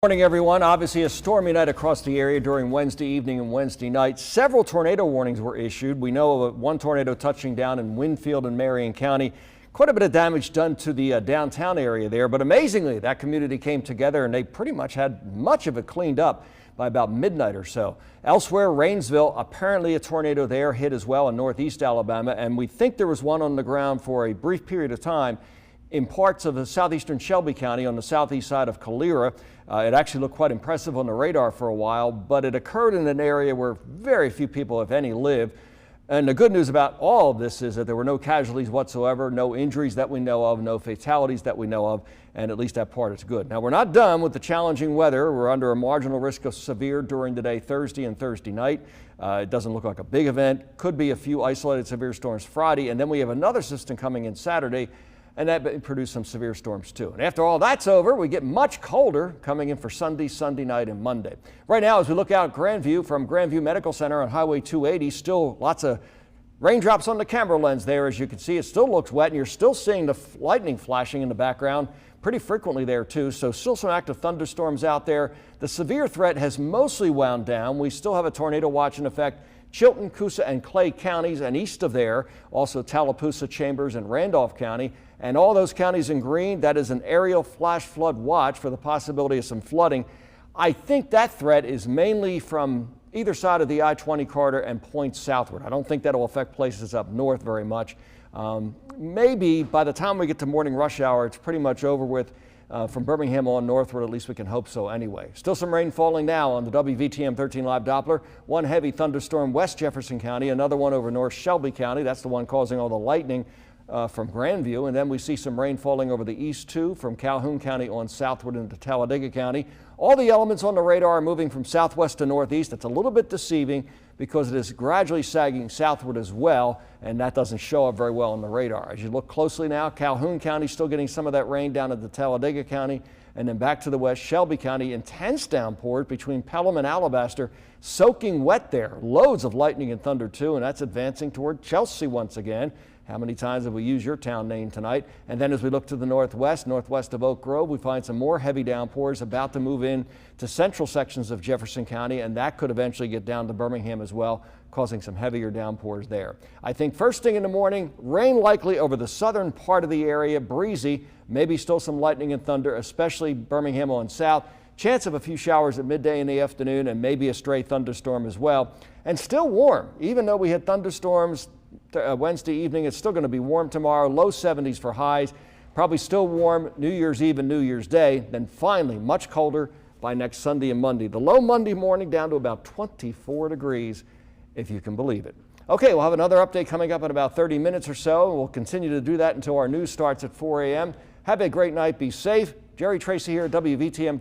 Morning, everyone. Obviously, a stormy night across the area during Wednesday evening and Wednesday night. Several tornado warnings were issued. We know of one tornado touching down in Winfield and Marion County. Quite a bit of damage done to the downtown area there, but amazingly, that community came together and they pretty much had much of it cleaned up by about midnight or so. Elsewhere, Rainsville, apparently a tornado there hit as well in northeast Alabama, and we think there was one on the ground for a brief period of time in parts of the southeastern Shelby County on the southeast side of Calera. It actually looked quite impressive on the radar for a while, but it occurred in an area where very few people, if any, live. And the good news about all of this is that there were no casualties whatsoever, no injuries that we know of, no fatalities that we know of, and at least that part is good. Now, we're not done with the challenging weather. We're under a marginal risk of severe during the day Thursday and Thursday night. It doesn't look like a big event. Could be a few isolated severe storms Friday, and then we have another system coming in Saturday, and that produced some severe storms too. And after all that's over, we get much colder coming in for Sunday night, and Monday. Right now, as we look out at Grandview from Grandview Medical Center on Highway 280, still lots of raindrops on the camera lens there. As you can see, it still looks wet, and you're still seeing the lightning flashing in the background pretty frequently there too. So still some active thunderstorms out there. The severe threat has mostly wound down. We still have a tornado watch in effect. Chilton, Coosa, and Clay counties, and east of there, also Tallapoosa, Chambers, and Randolph County. And all those counties in green, that is an aerial flash flood watch for the possibility of some flooding. I think that threat is mainly from either side of the I-20 corridor and points southward. I don't think that will affect places up north very much. Maybe by the time we get to morning rush hour, it's pretty much over with. From Birmingham on northward, at least we can hope so anyway. Still some rain falling now on the WVTM 13 Live Doppler. One heavy thunderstorm west Jefferson County, another one over north Shelby County. That's the one causing all the lightning from Grandview. And then we see some rain falling over the east too from Calhoun County on southward into Talladega County. All the elements on the radar are moving from southwest to northeast. It's a little bit deceiving because it is gradually sagging southward as well, and that doesn't show up very well on the radar. As you look closely now, Calhoun County still getting some of that rain down into Talladega County, and then back to the west, Shelby County, intense downpours between Pelham and Alabaster, soaking wet there. Loads of lightning and thunder too, and that's advancing toward Chelsea once again. How many times have we used your town name tonight? And then as we look to the northwest of Oak Grove, we find some more heavy downpours about to move in to central sections of Jefferson County, and that could eventually get down to Birmingham as well, causing some heavier downpours there. I think first thing in the morning, rain likely over the southern part of the area, breezy, maybe still some lightning and thunder, especially Birmingham on south. Chance of a few showers at midday in the afternoon and maybe a stray thunderstorm as well. And still warm, even though we had thunderstorms Wednesday evening. It's still going to be warm tomorrow, low 70s for highs, probably still warm New Year's Eve and New Year's Day, then finally much colder by next Sunday and Monday. The low Monday morning down to about 24 degrees, if you can believe it. Okay, we'll have another update coming up in about 30 minutes or so, and we'll continue to do that until our news starts at 4 a.m. Have a great night. Be safe. Jerry Tracy here at WVTM 13.